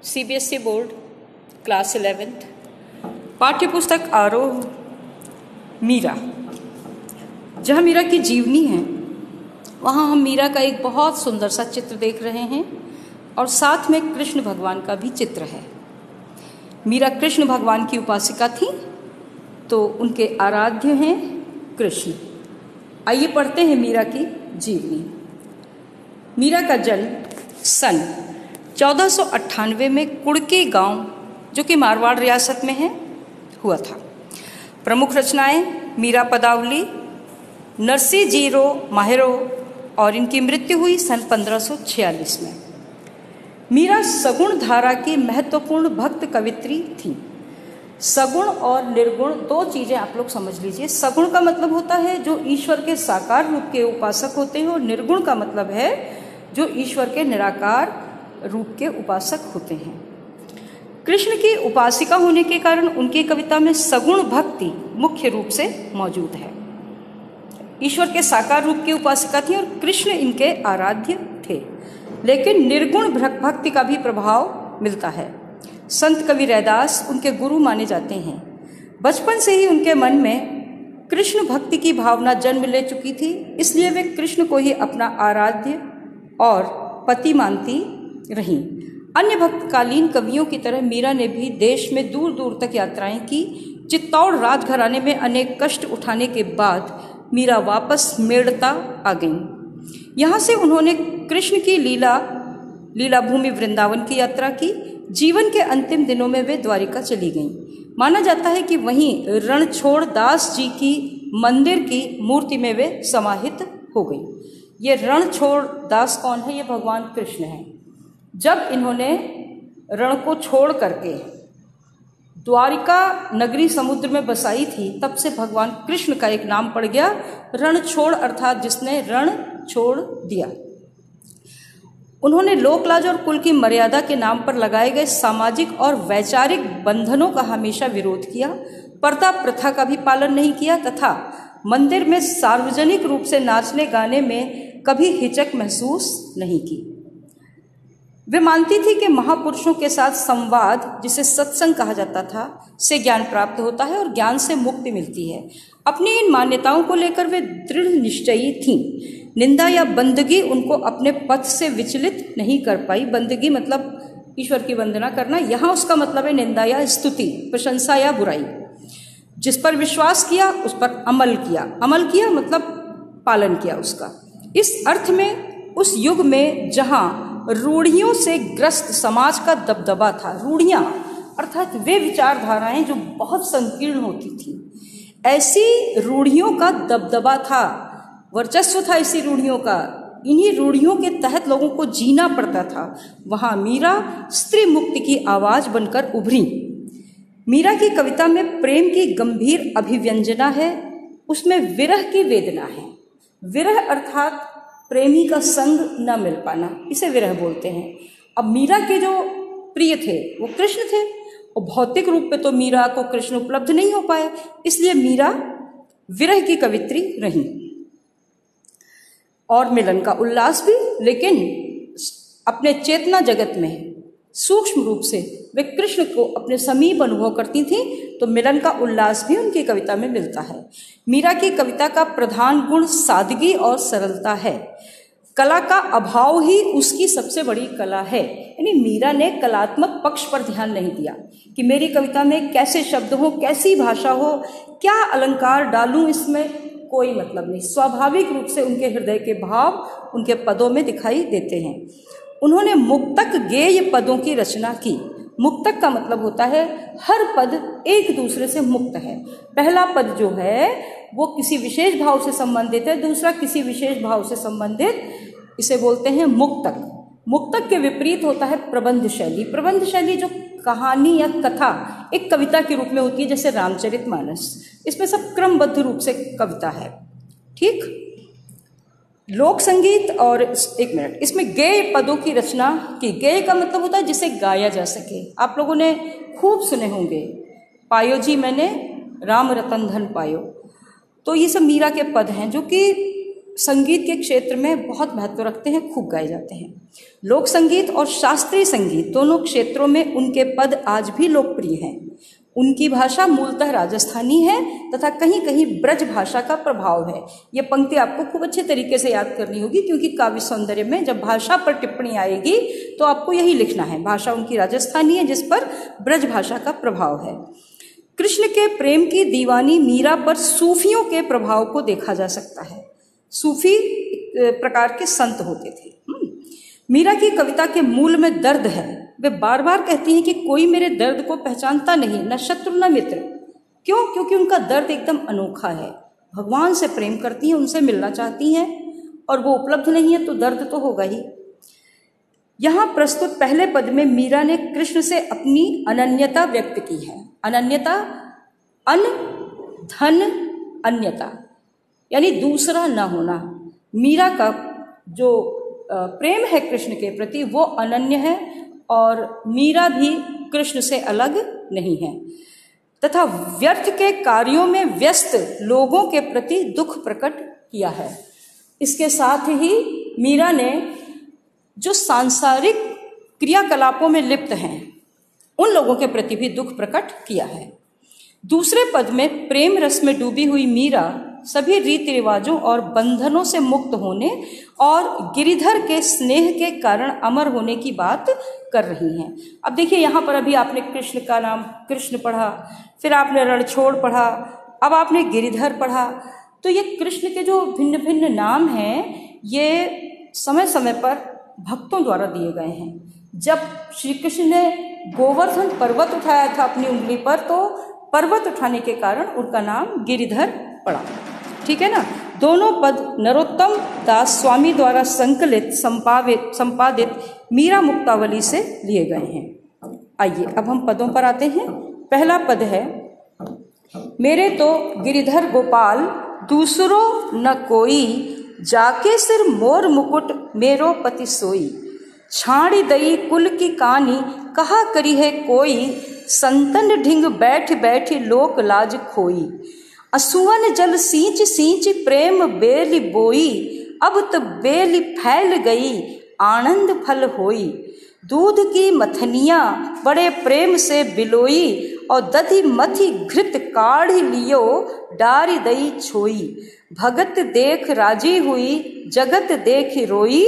CBSE board class 11th पाठ्य पुस्तक आरोह मीरा। जहाँ मीरा की जीवनी है वहाँ हम मीरा का एक बहुत सुंदर सा चित्र देख रहे हैं और साथ में कृष्ण भगवान का भी चित्र है। मीरा कृष्ण भगवान की उपासिका थी तो उनके आराध्य हैं कृष्ण। आइए पढ़ते हैं मीरा की जीवनी। मीरा का जन्म सन 1498 में कुड़के गांव जो कि मारवाड़ रियासत में है हुआ था। प्रमुख रचनाएं मीरा पदावली, नरसी जीरो माहेरो और इनकी मृत्यु हुई सन 1546 में। मीरा सगुण धारा की महत्वपूर्ण भक्त कवित्री थी। सगुण और निर्गुण दो चीज़ें आप लोग समझ लीजिए। सगुण का मतलब होता है जो ईश्वर के साकार रूप के उपासक होते हैं और निर्गुण का मतलब है जो ईश्वर के निराकार रूप के उपासक होते हैं। कृष्ण की उपासिका होने के कारण उनकी कविता में सगुण भक्ति मुख्य रूप से मौजूद है। ईश्वर के साकार रूप की उपासिका थी और कृष्ण इनके आराध्य थे, लेकिन निर्गुण भक्ति का भी प्रभाव मिलता है। संत कवि रैदास उनके गुरु माने जाते हैं। बचपन से ही उनके मन में कृष्ण भक्ति की भावना जन्म ले चुकी थी, इसलिए वे कृष्ण को ही अपना आराध्य और पति मानती रहीं। अन्य भक्तकालीन कवियों की तरह मीरा ने भी देश में दूर दूर तक यात्राएं की। चित्तौड़ राजघराने में अनेक कष्ट उठाने के बाद मीरा वापस मेड़ता आ गईं। यहाँ से उन्होंने कृष्ण की लीला भूमि वृंदावन की यात्रा की। जीवन के अंतिम दिनों में वे द्वारिका चली गईं। माना जाता है कि वहीं रणछोड़ दास जी की मंदिर की मूर्ति में वे समाहित हो गईं। ये रणछोड़ दास कौन है? ये भगवान कृष्ण हैं। जब इन्होंने रण को छोड़ करके द्वारिका नगरी समुद्र में बसाई थी, तब से भगवान कृष्ण का एक नाम पड़ गया रणछोड़, अर्थात जिसने रण छोड़ दिया। उन्होंने लोकलाज और कुल की मर्यादा के नाम पर लगाए गए सामाजिक और वैचारिक बंधनों का हमेशा विरोध किया। पर्दा प्रथा का भी पालन नहीं किया तथा मंदिर में सार्वजनिक रूप से नाचने गाने में कभी हिचक महसूस नहीं की। वे मानती थी कि महापुरुषों के साथ संवाद, जिसे सत्संग कहा जाता था, से ज्ञान प्राप्त होता है और ज्ञान से मुक्ति मिलती है। अपनी इन मान्यताओं को लेकर वे दृढ़ निश्चयी थीं। निंदा या बंदगी उनको अपने पथ से विचलित नहीं कर पाई। बंदगी मतलब ईश्वर की वंदना करना, यहाँ उसका मतलब है निंदा या स्तुति, प्रशंसा या बुराई। जिस पर विश्वास किया उस पर अमल किया। अमल किया मतलब पालन किया उसका। इस अर्थ में उस युग में जहाँ रूढ़ियों से ग्रस्त समाज का दबदबा था, रूढ़ियाँ अर्थात वे विचारधाराएं जो बहुत संकीर्ण होती थी, ऐसी रूढ़ियों का दबदबा था, वर्चस्व था ऐसी रूढ़ियों का। इन्हीं रूढ़ियों के तहत लोगों को जीना पड़ता था। वहाँ मीरा स्त्री मुक्ति की आवाज़ बनकर उभरी। मीरा की कविता में प्रेम की गंभीर अभिव्यंजना है, उसमें विरह की वेदना है। विरह अर्थात प्रेमी का संग न मिल पाना, इसे विरह बोलते हैं। अब मीरा के जो प्रिय थे वो कृष्ण थे और भौतिक रूप पे तो मीरा को कृष्ण उपलब्ध नहीं हो पाए, इसलिए मीरा विरह की कवित्री रही और मिलन का उल्लास भी। लेकिन अपने चेतना जगत में सूक्ष्म रूप से वे कृष्ण को अपने समीप अनुभव करती थीं, तो मिलन का उल्लास भी उनकी कविता में मिलता है। मीरा की कविता का प्रधान गुण सादगी और सरलता है। कला का अभाव ही उसकी सबसे बड़ी कला है। यानी मीरा ने कलात्मक पक्ष पर ध्यान नहीं दिया कि मेरी कविता में कैसे शब्द हो, कैसी भाषा हो, क्या अलंकार डालूं, इसमें कोई मतलब नहीं। स्वाभाविक रूप से उनके हृदय के भाव उनके पदों में दिखाई देते हैं। उन्होंने मुक्तक गेय पदों की रचना की। मुक्तक का मतलब होता है हर पद एक दूसरे से मुक्त है। पहला पद जो है वो किसी विशेष भाव से संबंधित है, दूसरा किसी विशेष भाव से संबंधित, इसे बोलते हैं मुक्तक। मुक्तक के विपरीत होता है प्रबंध शैली। प्रबंध शैली जो कहानी या कथा एक कविता के रूप में होती है, जैसे रामचरितमानस, इसमें सब क्रमबद्ध रूप से कविता है। ठीक, लोक संगीत और एक मिनट, इसमें गेय पदों की रचना की। गेय का मतलब होता है जिसे गाया जा सके। आप लोगों ने खूब सुने होंगे, पायो जी मैंने राम रतन धन पायो। तो ये सब मीरा के पद हैं जो कि संगीत के क्षेत्र में बहुत महत्व रखते हैं, खूब गाए जाते हैं। लोक संगीत और शास्त्रीय संगीत दोनों क्षेत्रों में उनके पद आज भी लोकप्रिय हैं। उनकी भाषा मूलतः राजस्थानी है तथा कहीं कहीं ब्रज भाषा का प्रभाव है। ये पंक्ति आपको खूब अच्छे तरीके से याद करनी होगी, क्योंकि काव्य सौंदर्य में जब भाषा पर टिप्पणी आएगी तो आपको यही लिखना है। भाषा उनकी राजस्थानी है जिस पर ब्रज भाषा का प्रभाव है। कृष्ण के प्रेम की दीवानी मीरा पर सूफियों के प्रभाव को देखा जा सकता है। सूफी प्रकार के संत होते थे। मीरा की कविता के मूल में दर्द है। वे बार बार कहती हैं कि कोई मेरे दर्द को पहचानता नहीं, न शत्रु न मित्र। क्यों? क्योंकि उनका दर्द एकदम अनोखा है। भगवान से प्रेम करती हैं, उनसे मिलना चाहती हैं और वो उपलब्ध नहीं है तो दर्द तो होगा ही। यहाँ प्रस्तुत पहले पद में मीरा ने कृष्ण से अपनी अनन्यता व्यक्त की है। अनन्यता, अन धन अन्यता, यानी दूसरा न होना। मीरा का जो प्रेम है कृष्ण के प्रति वो अनन्य है और मीरा भी कृष्ण से अलग नहीं है, तथा व्यर्थ के कार्यों में व्यस्त लोगों के प्रति दुख प्रकट किया है। इसके साथ ही मीरा ने जो सांसारिक क्रियाकलापों में लिप्त हैं उन लोगों के प्रति भी दुख प्रकट किया है। दूसरे पद में प्रेम रस में डूबी हुई मीरा सभी रीति रिवाजों और बंधनों से मुक्त होने और गिरिधर के स्नेह के कारण अमर होने की बात कर रही हैं। अब देखिए, यहाँ पर अभी आपने कृष्ण का नाम कृष्ण पढ़ा, फिर आपने रणछोड़ पढ़ा, अब आपने गिरिधर पढ़ा। तो ये कृष्ण के जो भिन्न भिन्न नाम हैं ये समय समय पर भक्तों द्वारा दिए गए हैं। जब श्री कृष्ण ने गोवर्धन पर्वत उठाया था अपनी उंगली पर, तो पर्वत उठाने के कारण उनका नाम गिरिधर पड़ा। ठीक है ना। दोनों पद नरोत्तम दास स्वामी द्वारा संकलित संपादित मीरा मुक्तावली से लिए गए हैं। आइए अब हम पदों पर आते हैं। पहला पद है, मेरे तो गिरिधर गोपाल दूसरो न कोई, जाके सिर मोर मुकुट मेरो पति सोई। छाड़ी दई कुल की कानी कहा करी है कोई, संतन ढिंग बैठ बैठ लोक लाज खोई। असुवन जल सींच सींच प्रेम बेली बोई, अब तो बेली फैल गई आनंद फल होई। दूध की मथनिया बड़े प्रेम से बिलोई, और दधि मथी घृत काढ़ी लियो डारी दई छोई। भगत देख राजी हुई जगत देख रोई,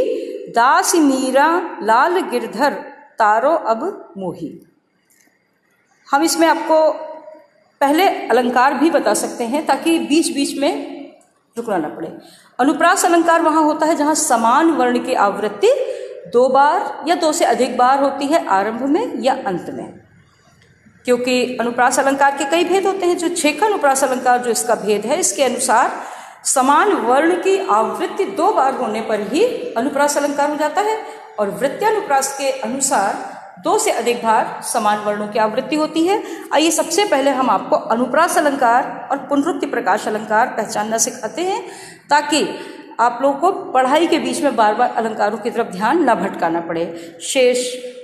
दास मीरा लाल गिरधर तारो अब मोही। हम इसमें आपको पहले अलंकार भी बता सकते हैं ताकि बीच बीच में रुकना न पड़े। अनुप्रास अलंकार वहाँ होता है जहाँ समान वर्ण की आवृत्ति 2 बार या 2 से अधिक बार होती है, आरंभ में या अंत में। क्योंकि अनुप्रास अलंकार के कई भेद होते हैं। जो छेका अनुप्रास अलंकार जो इसका भेद है, इसके अनुसार समान वर्ण की आवृत्ति 2 बार होने पर ही अनुप्रास अलंकार हो जाता है, और वृत्त्यानुप्रास के अनुसार 2 से अधिक बार समान वर्णों की आवृत्ति होती है। आइए सबसे पहले हम आपको अनुप्रास अलंकार और पुनरुक्ति प्रकाश अलंकार पहचानना सिखाते हैं, ताकि आप लोगों को पढ़ाई के बीच में बार बार अलंकारों की तरफ ध्यान न भटकाना पड़े। शेष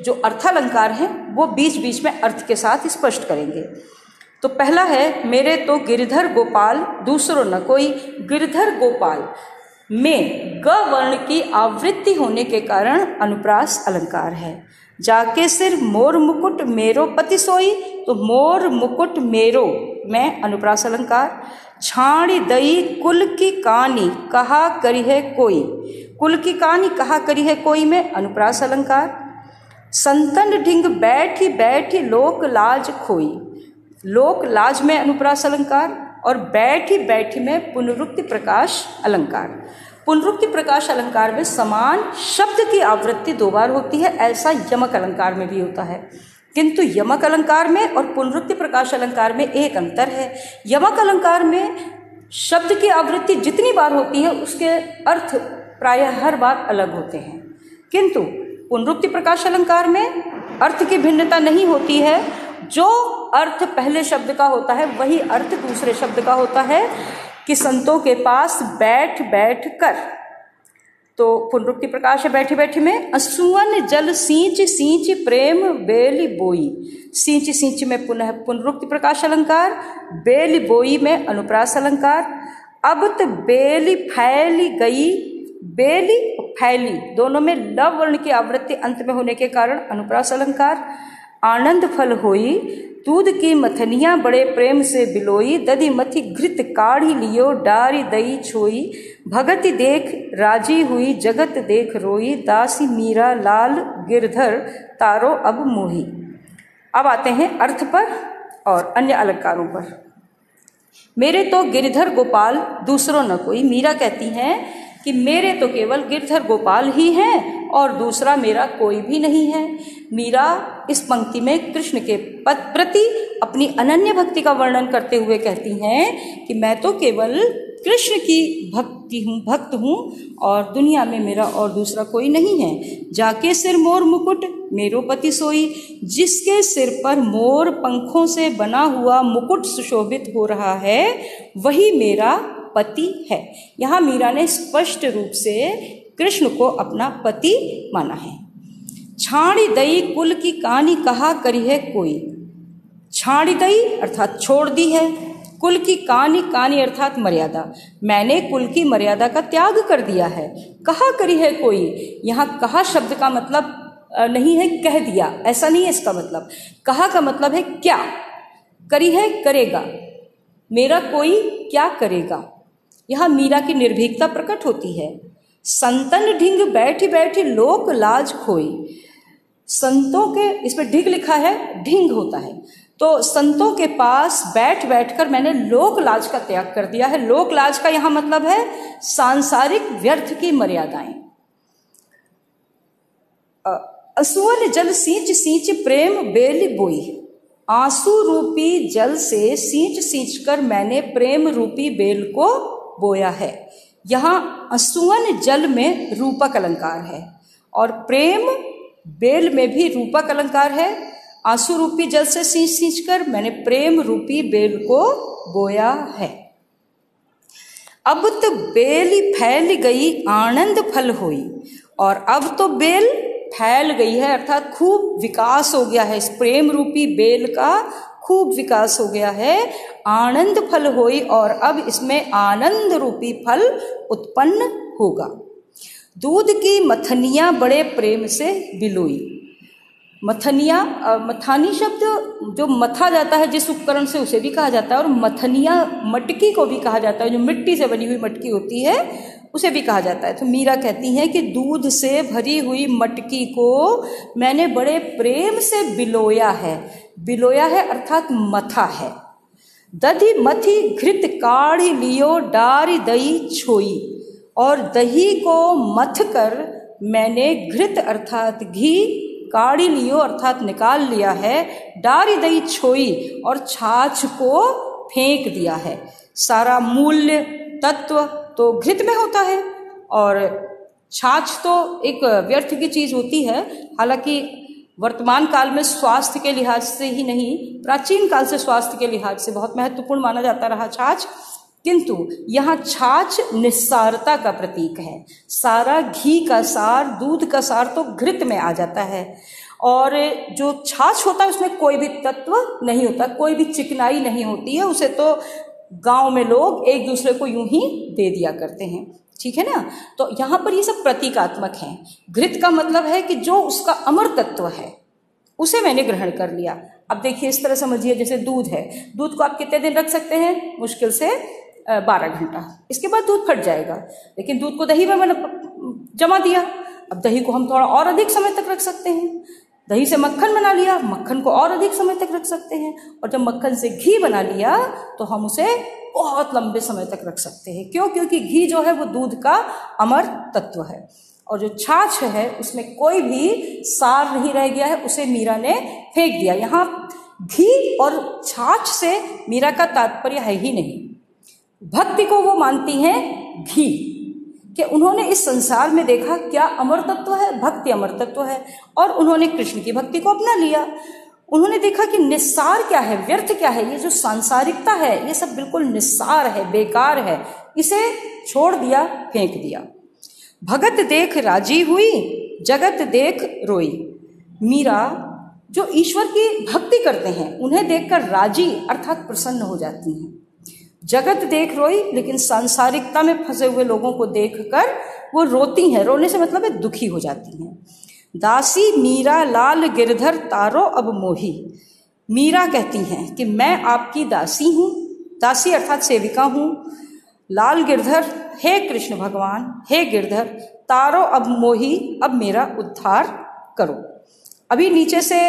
जो अर्थालंकार हैं वो बीच बीच में अर्थ के साथ स्पष्ट करेंगे। तो पहला है, मेरे तो गिरिधर गोपाल दूसरो न कोई। गिरिधर गोपाल में ग वर्ण की आवृत्ति होने के कारण अनुप्रास अलंकार है। जाके सिर मोर मुकुट मेरो पति सोई, तो मोर मुकुट मेरो में अनुप्रास अलंकार। छाड़ी दई कुल की कहानी कहा करी है कोई, कुल की कहानी कहा करी है कोई में अनुप्रास अलंकार। संतन ढिंग बैठी बैठी लोक लाज खोई, लोक लाज में अनुप्रास अलंकार, और बैठी बैठी में पुनरुक्ति प्रकाश अलंकार। पुनरुक्ति प्रकाश अलंकार में समान शब्द की आवृत्ति 2 बार होती है, ऐसा यमक अलंकार में भी होता है। किंतु यमक अलंकार में और पुनरुक्ति प्रकाश अलंकार में एक अंतर है। यमक अलंकार में शब्द की आवृत्ति जितनी बार होती है उसके अर्थ प्रायः हर बार अलग होते हैं, किंतु पुनरुक्ति प्रकाश अलंकार में अर्थ की भिन्नता नहीं होती है। जो अर्थ पहले शब्द का होता है वही अर्थ दूसरे शब्द का होता है, कि संतों के पास बैठ बैठ कर। तो पुनरुक्ति प्रकाश है बैठी बैठी में। असुवन जल सींच सींच प्रेम बेली बोई, सींच सींच में पुनः पुनरुक्ति प्रकाश अलंकार, बेली बोई में अनुप्रास अलंकार। अब तो बेली फैली गई, बेली फैली दोनों में लव वर्ण की आवृत्ति अंत में होने के कारण अनुप्रास अलंकार। आनंद फल होई, दूध की मथनियाँ बड़े प्रेम से बिलोई, दधि मथी घृत काढ़ी लियो, डारी दई छोई, भगति देख राजी हुई, जगत देख रोई, दासी मीरा लाल गिरधर तारो अब मोही। अब आते हैं अर्थ पर और अन्य अलंकारों पर। मेरे तो गिरधर गोपाल दूसरों न कोई। मीरा कहती हैं कि मेरे तो केवल गिरधर गोपाल ही हैं और दूसरा मेरा कोई भी नहीं है। मीरा इस पंक्ति में कृष्ण के प्रति अपनी अनन्य भक्ति का वर्णन करते हुए कहती हैं कि मैं तो केवल कृष्ण की भक्त हूँ और दुनिया में मेरा और दूसरा कोई नहीं है। जाके सिर मोर मुकुट मेरो पति सोई, जिसके सिर पर मोर पंखों से बना हुआ मुकुट सुशोभित हो रहा है वही मेरा पति है। यहाँ मीरा ने स्पष्ट रूप से कृष्ण को अपना पति माना है। छाड़ी दई कुल की कहानी कहा करी है कोई। छाड़ी दई अर्थात छोड़ दी है, कुल की कहानी अर्थात मर्यादा। मैंने कुल की मर्यादा का त्याग कर दिया है। कहा करी है कोई, यहाँ कहा शब्द का मतलब नहीं है कह दिया, ऐसा नहीं है इसका मतलब। कहा का मतलब है क्या, करी है करेगा, मेरा कोई क्या करेगा। यहाँ मीरा की निर्भीकता प्रकट होती है। संतन ढिंग बैठी बैठी लोक लाज खोई। संतों के, इसमें ढिंग लिखा है, ढिंग होता है, तो संतों के पास बैठ बैठकर मैंने लोक लाज का त्याग कर दिया है। लोक लाज का यहाँ मतलब है सांसारिक व्यर्थ की मर्यादाएं। असुअन जल सींच सींच प्रेम बेल बोई। आंसू रूपी जल से सींच सींच कर मैंने प्रेम रूपी बेल को बोया है। यहाँ असुअन जल में रूपक अलंकार है और प्रेम बेल में भी रूपक अलंकार है। आंसू रूपी जल से सींच सींच कर मैंने प्रेम रूपी बेल को बोया है। अब तो बेल फैल गई आनंद फल होई। और अब तो बेल फैल गई है अर्थात खूब विकास हो गया है। इस प्रेम रूपी बेल का खूब विकास हो गया है। आनंद फल होई और अब इसमें आनंद रूपी फल उत्पन्न होगा। दूध की मथनियाँ बड़े प्रेम से बिलोई। मथनियाँ, मथानी शब्द जो मथा जाता है जिस उपकरण से उसे भी कहा जाता है, और मथनियाँ मटकी को भी कहा जाता है, जो मिट्टी से बनी हुई मटकी होती है उसे भी कहा जाता है। तो मीरा कहती हैं कि दूध से भरी हुई मटकी को मैंने बड़े प्रेम से बिलोया है। बिलोया है अर्थात मथा है। दधि मथी घृत काढ़ी लियो डारी दही छोई। और दही को मथ कर मैंने घृत अर्थात घी, काढ़ी लियो अर्थात निकाल लिया है, डारी दही छोई और छाछ को फेंक दिया है। सारा मूल्य तत्व तो घृत में होता है और छाछ तो एक व्यर्थ की चीज होती है। हालांकि वर्तमान काल में स्वास्थ्य के लिहाज से ही नहीं, प्राचीन काल से स्वास्थ्य के लिहाज से बहुत महत्वपूर्ण माना जाता रहा छाछ, किंतु यहाँ छाछ निस्सारता का प्रतीक है। सारा घी का सार, दूध का सार तो घृत में आ जाता है और जो छाछ होता है उसमें कोई भी तत्व नहीं होता, कोई भी चिकनाई नहीं होती है। उसे तो गांव में लोग एक दूसरे को यूं ही दे दिया करते हैं, ठीक है ना। तो यहाँ पर ये सब प्रतीकात्मक हैं। घृत का मतलब है कि जो उसका अमर तत्व है उसे मैंने ग्रहण कर लिया। अब देखिए इस तरह समझिए, जैसे दूध है, दूध को आप कितने दिन रख सकते हैं? मुश्किल से 12 घंटा। इसके बाद दूध फट जाएगा। लेकिन दूध को दही में जमा दिया, अब दही को हम थोड़ा और अधिक समय तक रख सकते हैं। दही से मक्खन बना लिया, मक्खन को और अधिक समय तक रख सकते हैं। और जब मक्खन से घी बना लिया तो हम उसे बहुत लंबे समय तक रख सकते हैं। क्यों? क्योंकि घी जो है वो दूध का अमर तत्व है और जो छाछ है उसमें कोई भी सार नहीं रह गया है, उसे मीरा ने फेंक दिया। यहाँ घी और छाछ से मीरा का तात्पर्य है ही नहीं। भक्ति को वो मानती हैं घी, कि उन्होंने इस संसार में देखा क्या अमर तत्व है, भक्ति अमर तत्व है, और उन्होंने कृष्ण की भक्ति को अपना लिया। उन्होंने देखा कि निस्सार क्या है, व्यर्थ क्या है, ये जो सांसारिकता है ये सब बिल्कुल निस्सार है, बेकार है, इसे छोड़ दिया, फेंक दिया। भगत देख राजी हुई, जगत देख रोई। मीरा जो ईश्वर की भक्ति करते हैं उन्हें देखकर राजी अर्थात प्रसन्न हो जाती हैं। जगत देख रोई, लेकिन सांसारिकता में फंसे हुए लोगों को देखकर वो रोती हैं। रोने से मतलब है दुखी हो जाती हैं। दासी मीरा लाल गिरधर तारो अब मोही। मीरा कहती हैं कि मैं आपकी दासी हूँ, दासी अर्थात सेविका हूँ। लाल गिरधर, हे कृष्ण भगवान, हे गिरधर, तारो अब मोही, अब मेरा उद्धार करो। अभी नीचे से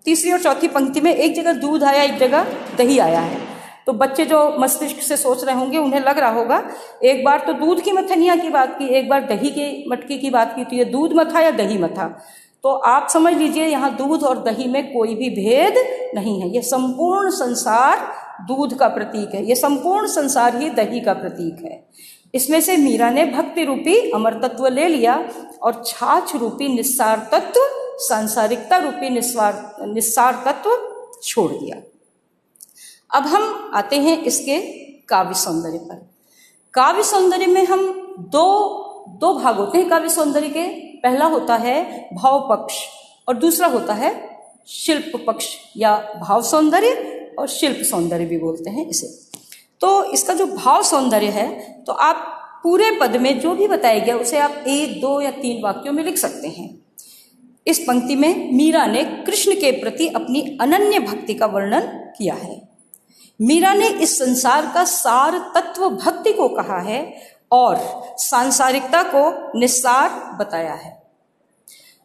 तीसरी और चौथी पंक्ति में एक जगह दूध आया, एक जगह दही आया है। तो बच्चे जो मस्तिष्क से सोच रहे होंगे उन्हें लग रहा होगा एक बार तो दूध की मथनिया की बात की, एक बार दही की मटकी की बात की, तो ये दूध मथा या दही मथा। तो आप समझ लीजिए यहाँ दूध और दही में कोई भी भेद नहीं है। ये संपूर्ण संसार दूध का प्रतीक है, ये संपूर्ण संसार ही दही का प्रतीक है। इसमें से मीरा ने भक्ति रूपी अमर तत्व ले लिया और छाछ रूपी निस्सार तत्व, सांसारिकता रूपी निस्सार तत्व छोड़ दिया। अब हम आते हैं इसके काव्य सौंदर्य पर। काव्य सौंदर्य में हम दो भाग होते हैं काव्य सौंदर्य के। पहला होता है भाव पक्ष और दूसरा होता है शिल्प पक्ष, या भाव सौंदर्य और शिल्प सौंदर्य भी बोलते हैं इसे। तो इसका जो भाव सौंदर्य है, तो आप पूरे पद में जो भी बताया गया उसे आप 1, 2 या 3 वाक्यों में लिख सकते हैं। इस पंक्ति में मीरा ने कृष्ण के प्रति अपनी अनन्य भक्ति का वर्णन किया है। मीरा ने इस संसार का सार तत्व भक्ति को कहा है और सांसारिकता को निस्सार बताया है।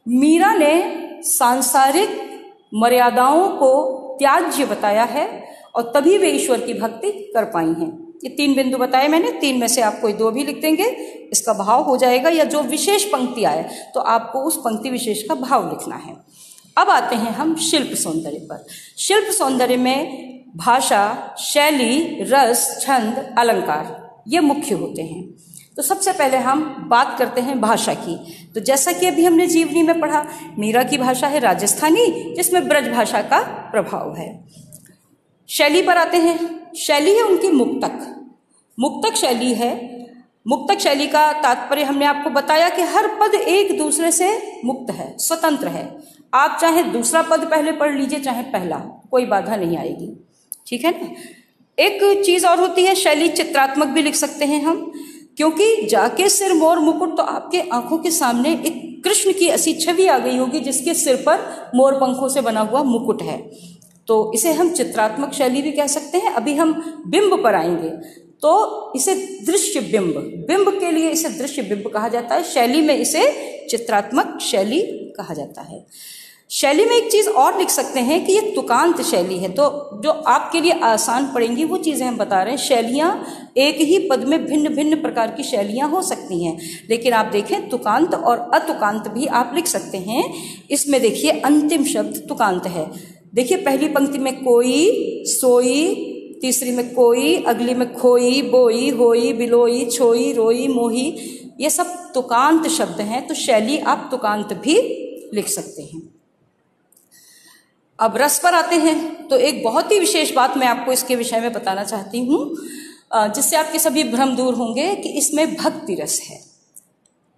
मीरा ने सांसारिक मर्यादाओं को त्याज्य बताया है और तभी वे ईश्वर की भक्ति कर पाई हैं। ये 3 बिंदु बताए मैंने, 3 में से आप कोई 2 भी लिख देंगे, इसका भाव हो जाएगा। या जो विशेष पंक्ति आए तो आपको उस पंक्ति विशेष का भाव लिखना है। अब आते हैं हम शिल्प सौंदर्य पर। शिल्प सौंदर्य में भाषा, शैली, रस, छंद, अलंकार ये मुख्य होते हैं। तो सबसे पहले हम बात करते हैं भाषा की। तो जैसा कि अभी हमने जीवनी में पढ़ा, मीरा की भाषा है राजस्थानी, जिसमें ब्रज भाषा का प्रभाव है। शैली पर आते हैं। शैली है उनकी मुक्तक शैली है। मुक्तक शैली का तात्पर्य हमने आपको बताया कि हर पद एक दूसरे से मुक्त है, स्वतंत्र है। आप चाहे दूसरा पद पहले पढ़ लीजिए, चाहे पहला, कोई बाधा नहीं आएगी, ठीक है ना। एक चीज और होती है, शैली चित्रात्मक भी लिख सकते हैं हम, क्योंकि जाके सिर मोर मुकुट, तो आपके आंखों के सामने एक कृष्ण की ऐसी छवि आ गई होगी जिसके सिर पर मोर पंखों से बना हुआ मुकुट है। तो इसे हम चित्रात्मक शैली भी कह सकते हैं। अभी हम बिंब पर आएंगे तो इसे दृश्य बिंब के लिए इसे दृश्य बिंब कहा जाता है। शैली में इसे चित्रात्मक शैली कहा जाता है। शैली में एक चीज और लिख सकते हैं कि ये तुकांत शैली है। तो जो आपके लिए आसान पड़ेंगी वो चीजें हम बता रहे हैं। शैलियां एक ही पद में भिन्न भिन्न प्रकार की शैलियां हो सकती हैं, लेकिन आप देखें तुकांत और अतुकांत भी आप लिख सकते हैं। इसमें देखिए अंतिम शब्द तुकांत है। देखिए पहली पंक्ति में कोई, सोई, तीसरी में कोई, अगली में खोई, बोई, होई, बिलोई, छोई, रोई, मोही, ये सब तुकांत शब्द हैं। तो शैली आप तुकांत भी लिख सकते हैं। अब रस पर आते हैं। तो एक बहुत ही विशेष बात मैं आपको इसके विषय में बताना चाहती हूँ, जिससे आपके सभी भ्रम दूर होंगे कि इसमें भक्ति रस है।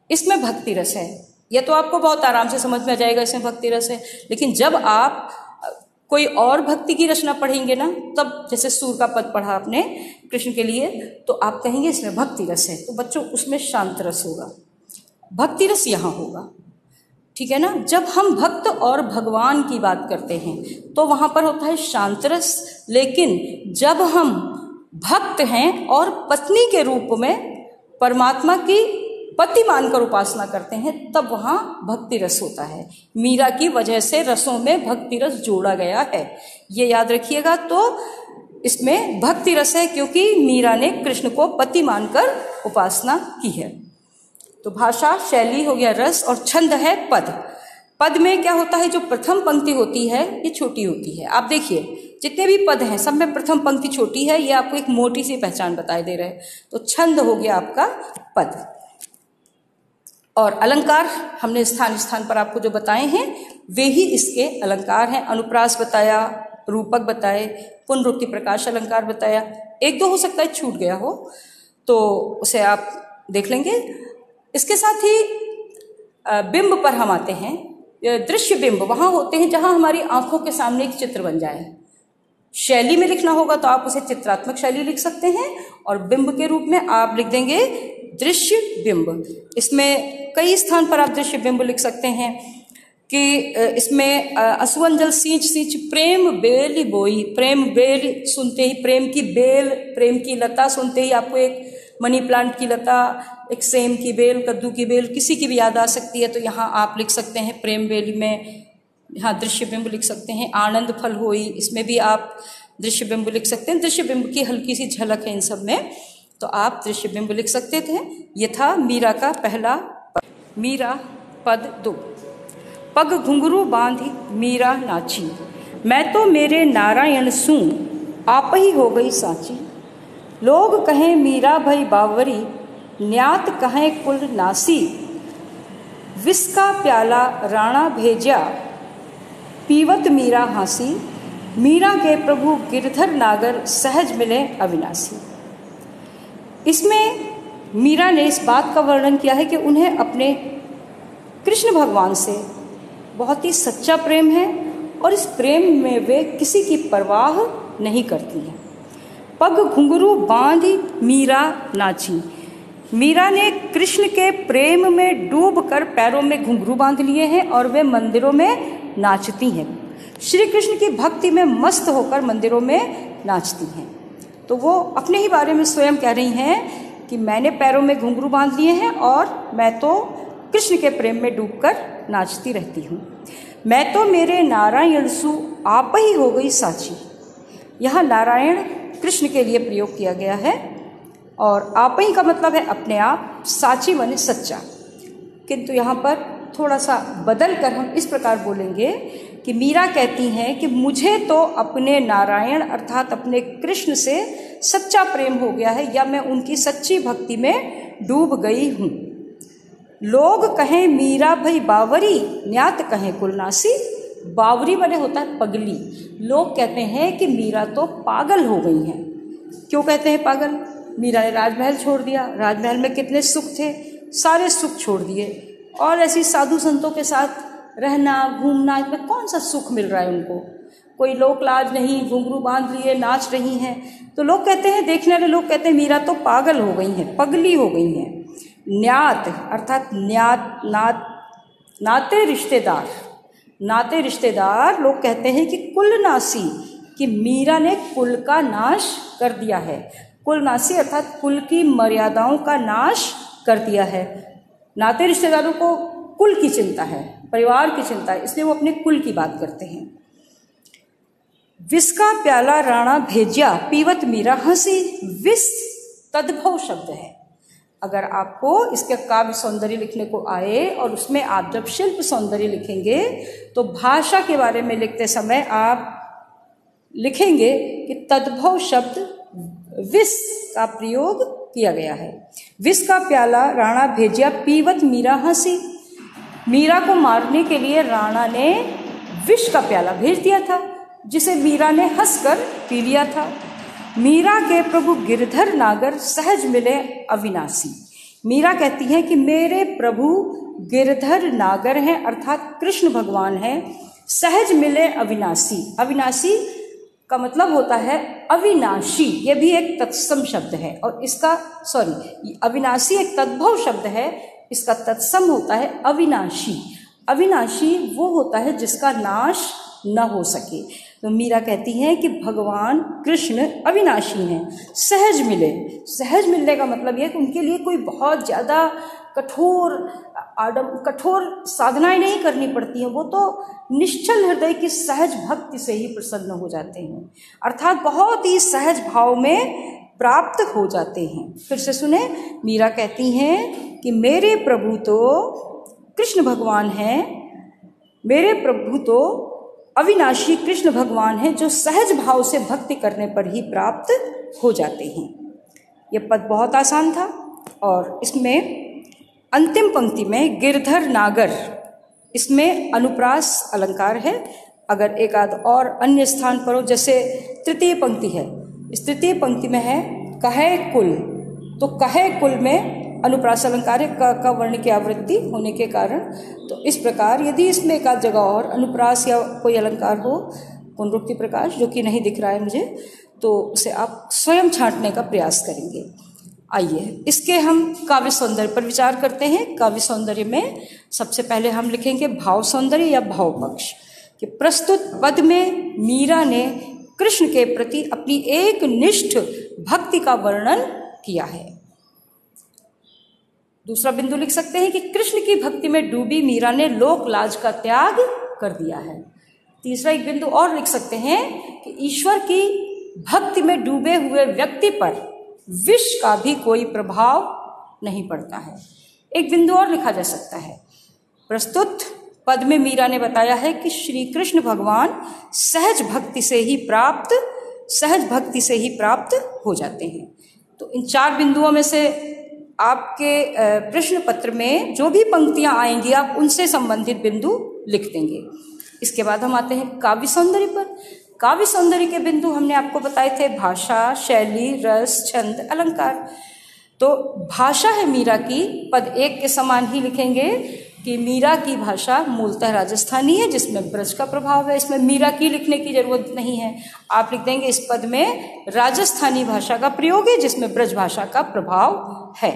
इसमें भक्ति रस है, यह तो आपको बहुत आराम से समझ में आ जाएगा इसमें भक्ति रस है। लेकिन जब आप कोई और भक्ति की रचना पढ़ेंगे ना, तब जैसे सूर का पद पढ़ा आपने कृष्ण के लिए, तो आप कहेंगे इसमें भक्ति रस है। तो बच्चों उसमें शांत रस होगा, भक्ति रस यहाँ होगा, ठीक है ना। जब हम भक्त और भगवान की बात करते हैं तो वहां पर होता है शांत रस। लेकिन जब हम भक्त हैं और पत्नी के रूप में परमात्मा की पति मानकर उपासना करते हैं, तब वहां भक्ति रस होता है। मीरा की वजह से रसों में भक्ति रस जोड़ा गया है, ये याद रखिएगा। तो इसमें भक्ति रस है क्योंकि मीरा ने कृष्ण को पति मानकर उपासना की है। तो भाषा, शैली हो गया रस, और छंद है पद। पद में क्या होता है, जो प्रथम पंक्ति होती है ये छोटी होती है। आप देखिए जितने भी पद हैं सब में प्रथम पंक्ति छोटी है, ये आपको एक मोटी सी पहचान बताई दे रहे हैं। तो छंद हो गया आपका पद। और अलंकार हमने स्थान स्थान पर आपको जो बताए हैं वे ही इसके अलंकार हैं। अनुप्रास बताया, रूपक बताए, पुनरुक्ति प्रकाश अलंकार बताया। 1-2 हो सकता है छूट गया हो तो उसे आप देख लेंगे। इसके साथ ही बिंब पर हम आते हैं। दृश्य बिंब वहाँ होते हैं जहाँ हमारी आंखों के सामने एक चित्र बन जाए। शैली में लिखना होगा तो आप उसे चित्रात्मक शैली लिख सकते हैं, और बिंब के रूप में आप लिख देंगे दृश्य बिंब। इसमें कई स्थान पर आप दृश्य बिंब लिख सकते हैं कि इसमें असुअंजल सींच सींच प्रेम बेल बोई, प्रेम बेल सुनते ही, प्रेम की बेल, प्रेम की लता सुनते ही आपको एक मनी प्लांट की लता, एक सेम की बेल, कद्दू की बेल, किसी की भी याद आ सकती है, तो यहाँ आप लिख सकते हैं प्रेम बेल में यहाँ दृश्य बिंब लिख सकते हैं। आनंद फल होई, इसमें भी आप दृश्य बिंब लिख सकते हैं। दृश्य बिंब की हल्की सी झलक है इन सब में, तो आप दृश्य बिंब लिख सकते थे। ये था मीरा का पहला पद। मीरा पद 2। पग घुंघरू बांधी मीरा नाची, मैं तो मेरे नारायण सूं आप ही हो गई साची। लोग कहें मीरा भई बावरी, न्यात कहें कुल नासी। विष का प्याला राणा भेजा, पीवत मीरा हासी। मीरा के प्रभु गिरधर नागर, सहज मिले अविनाशी। इसमें मीरा ने इस बात का वर्णन किया है कि उन्हें अपने कृष्ण भगवान से बहुत ही सच्चा प्रेम है, और इस प्रेम में वे किसी की परवाह नहीं करती हैं। पग घुंघरू बांधी मीरा नाची, मीरा ने कृष्ण के प्रेम में डूबकर पैरों में घुंघरू बांध लिए हैं और वे मंदिरों में नाचती हैं। श्री कृष्ण की भक्ति में मस्त होकर मंदिरों में नाचती हैं। तो वो अपने ही बारे में स्वयं कह रही हैं कि मैंने पैरों में घुंघरू बांध लिए हैं और मैं तो कृष्ण के प्रेम में डूबकर नाचती रहती हूँ। मैं तो मेरे नारायण सु आप ही हो गई साची। यहाँ नारायण कृष्ण के लिए प्रयोग किया गया है, और आप ही का मतलब है अपने आप, साची माने सच्चा। किंतु यहाँ पर थोड़ा सा बदल कर हम इस प्रकार बोलेंगे कि मीरा कहती हैं कि मुझे तो अपने नारायण अर्थात अपने कृष्ण से सच्चा प्रेम हो गया है, या मैं उनकी सच्ची भक्ति में डूब गई हूँ। लोग कहें मीरा भई बावरी, न्यात कहें कुलनासी। बावरी बने होता है पगली। लोग कहते हैं कि मीरा तो पागल हो गई हैं। क्यों कहते हैं पागल? मीरा ने राजमहल छोड़ दिया, राजमहल में कितने सुख थे, सारे सुख छोड़ दिए, और ऐसी साधु संतों के साथ रहना घूमना, इसमें कौन सा सुख मिल रहा है उनको? कोई लोक लाज नहीं, घुंघरू बांध लिए नाच रही हैं। तो लोग कहते हैं, देखने वाले लोग कहते हैं मीरा तो पागल हो गई हैं, पगली हो गई हैं। न्यात अर्थात नाते रिश्तेदार, नाते रिश्तेदार लोग कहते हैं कि कुलनासी, कि मीरा ने कुल का नाश कर दिया है। कुलनासी अर्थात कुल की मर्यादाओं का नाश कर दिया है। नाते रिश्तेदारों को कुल की चिंता है, परिवार की चिंता है, इसलिए वो अपने कुल की बात करते हैं। विष का प्याला राणा भेजा, पीवत मीरा हंसी। विष तद्भव शब्द है। अगर आपको इसके काव्य सौंदर्य लिखने को आए और उसमें आप जब शिल्प सौंदर्य लिखेंगे तो भाषा के बारे में लिखते समय आप लिखेंगे कि तद्भव शब्द विष का प्रयोग किया गया है। विष का प्याला राणा भेजिया, पीवत मीरा हंसी। मीरा को मारने के लिए राणा ने विष का प्याला भेज दिया था, जिसे मीरा ने हंसकर पी लिया था। मीरा के प्रभु गिरधर नागर, सहज मिले अविनाशी। मीरा कहती है कि मेरे प्रभु गिरधर नागर हैं, अर्थात कृष्ण भगवान हैं, सहज मिले अविनाशी। अविनाशी का मतलब होता है अविनाशी, ये भी एक तत्सम शब्द है, और इसका अविनाशी एक तद्भव शब्द है, इसका तत्सम होता है अविनाशी। अविनाशी वो होता है जिसका नाश न हो सके। तो मीरा कहती हैं कि भगवान कृष्ण अविनाशी हैं, सहज मिले। सहज मिलने का मतलब यह कि उनके लिए कोई बहुत ज़्यादा कठोर साधनाएं नहीं करनी पड़ती हैं, वो तो निश्चल हृदय की सहज भक्ति से ही प्रसन्न हो जाते हैं, अर्थात बहुत ही सहज भाव में प्राप्त हो जाते हैं। फिर से सुने, मीरा कहती हैं कि मेरे प्रभु तो कृष्ण भगवान हैं, मेरे प्रभु तो अविनाशी कृष्ण भगवान हैं, जो सहज भाव से भक्ति करने पर ही प्राप्त हो जाते हैं। ये पद बहुत आसान था, और इसमें अंतिम पंक्ति में गिरधर नागर, इसमें अनुप्रास अलंकार है। अगर एक आध और अन्य स्थान पर हो, जैसे तृतीय पंक्ति है, इस तृतीय पंक्ति में है कहे कुल, तो कहे कुल में अनुप्रास अलंकार है, का वर्ण की आवृत्ति होने के कारण। तो इस प्रकार यदि इसमें एक आध जगह और अनुप्रास या कोई अलंकार हो पुनरुक्ति प्रकाश, जो कि नहीं दिख रहा है मुझे, तो उसे आप स्वयं छांटने का प्रयास करेंगे। आइए इसके हम काव्य सौंदर्य पर विचार करते हैं। काव्य सौंदर्य में सबसे पहले हम लिखेंगे भाव सौंदर्य या भाव पक्ष, कि प्रस्तुत पद में मीरा ने कृष्ण के प्रति अपनी एक निष्ठ भक्ति का वर्णन किया है। दूसरा बिंदु लिख सकते हैं कि कृष्ण की भक्ति में डूबी मीरा ने लोक लाज का त्याग कर दिया है। तीसरा एक बिंदु और लिख सकते हैं कि ईश्वर की भक्ति में डूबे हुए व्यक्ति पर विष का भी कोई प्रभाव नहीं पड़ता है। एक बिंदु और लिखा जा सकता है, प्रस्तुत पद में मीरा ने बताया है कि श्री कृष्ण भगवान सहज भक्ति से ही प्राप्त हो जाते हैं। तो इन 4 बिंदुओं में से आपके प्रश्न पत्र में जो भी पंक्तियां आएंगी आप उनसे संबंधित बिंदु लिख देंगे। इसके बाद हम आते हैं काव्य सौंदर्य पर। काव्य सौंदर्य के बिंदु हमने आपको बताए थे भाषा, शैली, रस, छंद, अलंकार। तो भाषा है मीरा की, पद 1 के समान ही लिखेंगे कि मीरा की भाषा मूलतः राजस्थानी है जिसमें ब्रज का प्रभाव है। इसमें मीरा की लिखने की जरूरत नहीं है, आप लिख देंगे इस पद में राजस्थानी भाषा का प्रयोग है जिसमें ब्रज भाषा का प्रभाव है।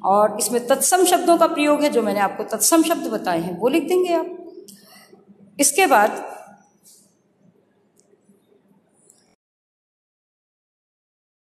और इसमें तत्सम शब्दों का प्रयोग है, जो मैंने आपको तत्सम शब्द बताए हैं वो लिख देंगे आप। इसके बाद